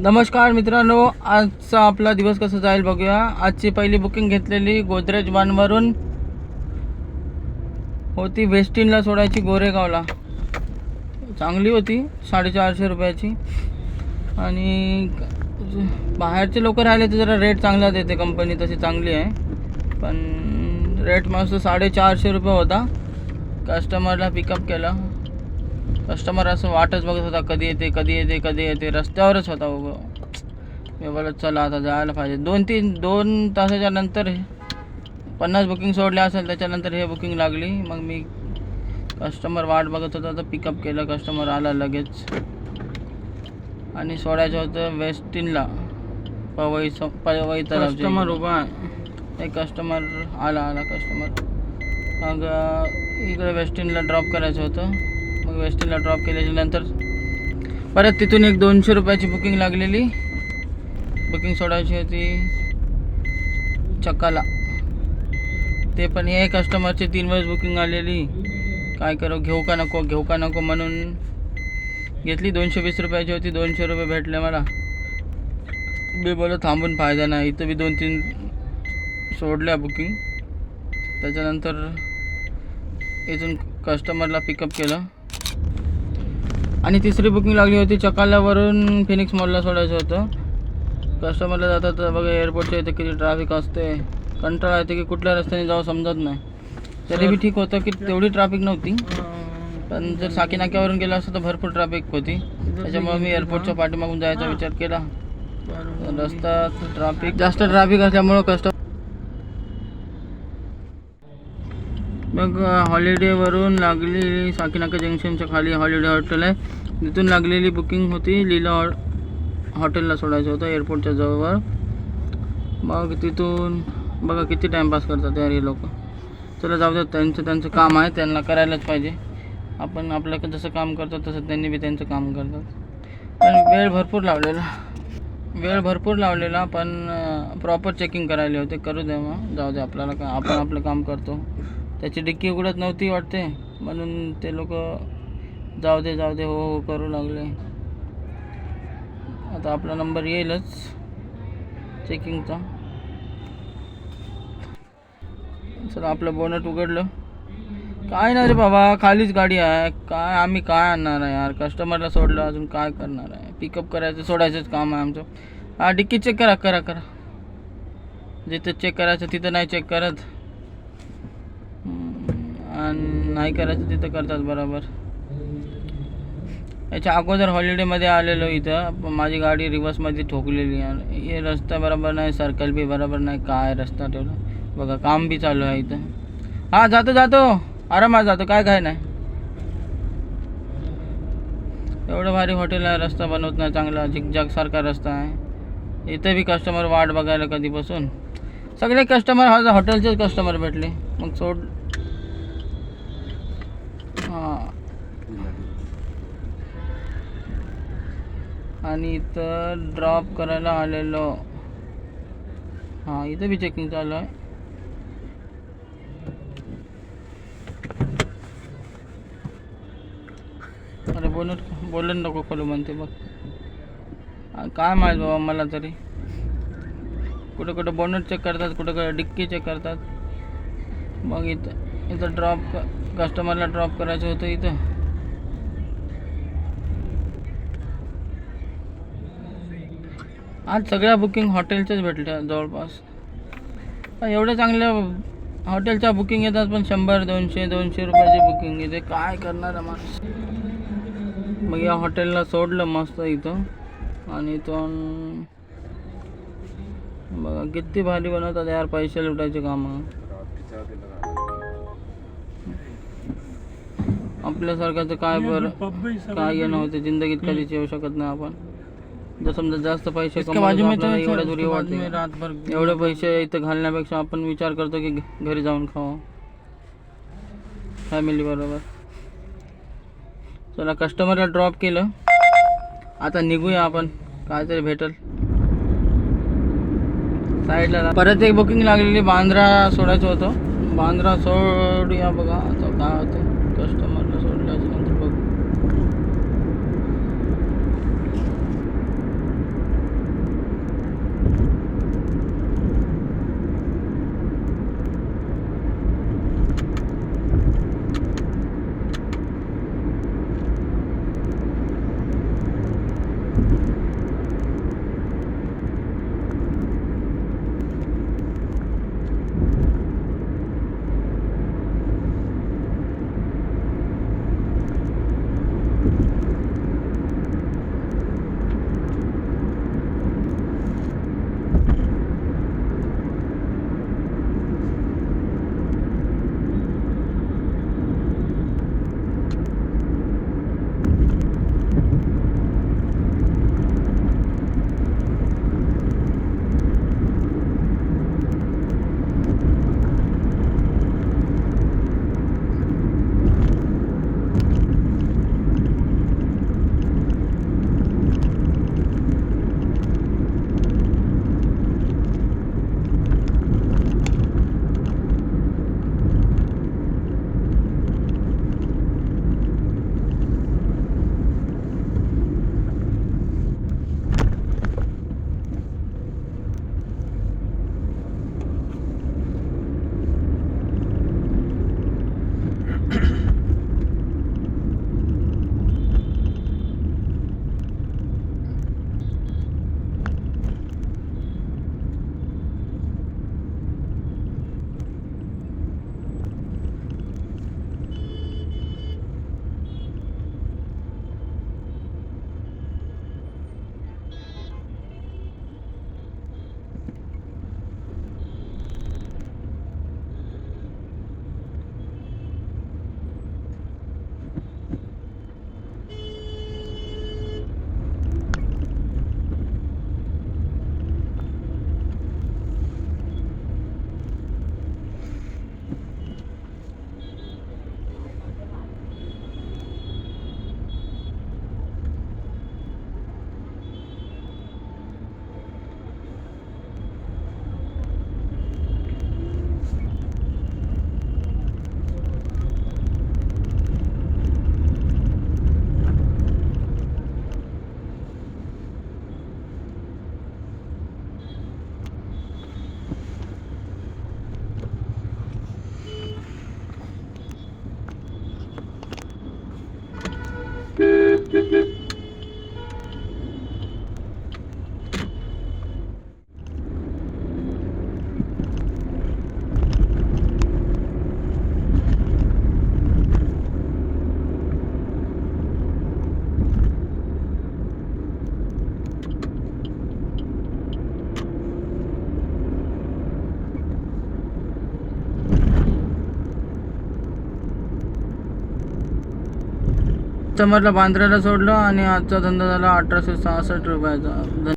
नमस्कार मित्रांनो, आजचा आपला दिवस कसा जाईल बघूया. आजची पहिली बुकिंग घेतलेली गोदरेज वानवरून होती वेस्टिनला सोडायची गोरेगावला. चांगली होती, 450 रुपयाची. आणि बाहेरचे लोक राहिले तर जरा रेट चांगला देते कंपनी, तशी चांगली आहे. पण रेट मस्त 450 रुपये होता. कस्टमरला पिकअप केला. कस्टमर असं वाटच बघत होता, कधी येते कधी येते कधी येते. रस्त्यावरच होता उभं. मी बोलत चला आता जायला पाहिजे. 2 तासाच्या नंतर 50 बुकिंग सोडले असेल, त्याच्यानंतर हे बुकिंग लागली. मग मी कस्टमर वाट बघत होता तर पिकअप केलं. कस्टमर आला लगेच आणि सोडायचं होतं वेस्टिनला, पवई तलाव. कस्टमर उभा आहे. एक कस्टमर आला कस्टमर. मग इकडे वेस्टिनला ड्रॉप करायचं होतं. मग वेस्टिनला ड्रॉप केल्याच्यानंतर परत तिथून एक 200 रुपयाची बुकिंग लागलेली. बुकिंग सोडायची होती चक्काला. ते पण हे कस्टमरची 3 वेळेस बुकिंग आलेली. काय करू, घेऊ का नको म्हणून घेतली. 220 रुपयाची होती. 200 रुपये भेटले मला. मी बोललो थांबून फायदा नाही. इथं बी 2-3 सोडल्या बुकिंग. त्याच्यानंतर इथून कस्टमरला पिकअप केलं आणि तिसरी बुकिंग लागली होती चकालावरून फिनिक्स मॉलला सोडायचं होतं. कस्टमरला जातात तर बघा, एअरपोर्टच्या इथे किती ट्रॅफिक असते. कंटाळा येते की कुठल्या रस्त्याने जावं समजत नाही. तरी बी ठीक होतं की तेवढी ट्रॅफिक नव्हती. पण जर साकी नाक्यावरून गेलं असतं तर भरपूर ट्रॅफिक होती. त्याच्यामुळे मी एअरपोर्टच्या पाठीमागून जायचा विचार केला. रस्ता जास्त ट्रॅफिक असल्यामुळं मग हॉलिडेवरून लागलेली साकीनाका जंक्शनच्या खाली हॉलिडे हॉटेल आहे, तिथून लागलेली बुकिंग होती लीला हॉटेलला सोडायचं होतं एअरपोर्टच्या जवळ. मग तिथून बघा किती टाईमपास करतात यार हे लोक. चला जाऊ द्या, त्यांचं काम आहे, त्यांना करायलाच पाहिजे. आपण आपल्याकडे जसं काम करतो तसं त्यांनी बी त्यांचं काम करतात. पण वेळ भरपूर लावलेला पण प्रॉपर चेकिंग करायला होते. करू द्या, मग जाऊ द्या, आपल्याला काय, आपण आपलं काम करतो. त्याची डिक्की उघडत नव्हती वाटते, म्हणून ते लोक जाऊ दे हो करू लागले. आता आपला नंबर येईलच चेकिंगचा. चला, आपलं बोनट उघडलं. काय नाही रे बाबा, खालीच गाडी आहे. काय आम्ही काय आणणार आहे यार. कस्टमरला सोडलं, अजून काय करणार आहे. पिकअप करायचं सोडायचंच काम आहे आमचं. हा, डिक्की चेक करा. जिथं चेक करायचं तिथं नाही चेक करत, आणि नाही करायचं तिथं करतात बरोबर. याच्या अगोदर हॉलिडेमध्ये आलेलो इथं, माझी गाडी रिवर्समध्ये ठोकलेली. हे रस्ता बरोबर नाही, सर्कल बी बरोबर नाही. काय रस्ता ठेवला बघा. काम बी चालू आहे इथं. हा, जातो आरामात जातो. काय नाही. एवढं भारी हॉटेल आहे, रस्ता बनवत नाही चांगला. झिकझॅक सारखा रस्ता आहे. इथं बी कस्टमर वाट बघायला कधीपासून. सगळे कस्टमर हॉटेलचेच कस्टमर भेटले. मग सोड. हां, आणि इथं ड्रॉप करायला आलेलो. हां, इथं बी चेकिंग चालू आहे. अरे बोलून नको खोलू म्हणते बघ. काय माहीत बाबा मला तरी. कुठं बोनट चेक करतात, कुठं डिक्की चेक करतात. मग इथं कस्टमरला ड्रॉप करायचं होतं इथं. आज सगळ्या बुकिंग हॉटेलच्याच भेटल्या जवळपास. एवढ्या चांगल्या हॉटेलच्या बुकिंग येतात, पण 100-200 रुपयाची बुकिंग येते. काय करणार आहे माणूस. मग या हॉटेलला सोडलं मस्त इथं. आणि इथून बघा किती भारी बनवतात यार. पैसे लुटायचे काम. आपल्यासारख्याचं काय बरं, काय येणं होते जिंदगीत, कधीच येऊ शकत नाही आपण. जर समजा जास्त पैसे कमवायचे, एवढ्या दूर वाटते. एवढे पैसे इथं घालण्यापेक्षा आपण विचार करतो की घरी जाऊन खावं फॅमिली बरोबर. चला, कस्टमरला ड्रॉप केलं. आता निघूया आपण, काहीतरी भेटल साईडला. परत एक बुकिंग लागलेली, बांद्रा सोडायचं होतं. बांद्रा सोडूया बघा आता काय होतं. कस्टमरला सोडल्याच्या नंतर बघ. कस्टमरला बांद्र्याला सोडलं आणि आजचा धंदा झाला 1866 रुपयाचा.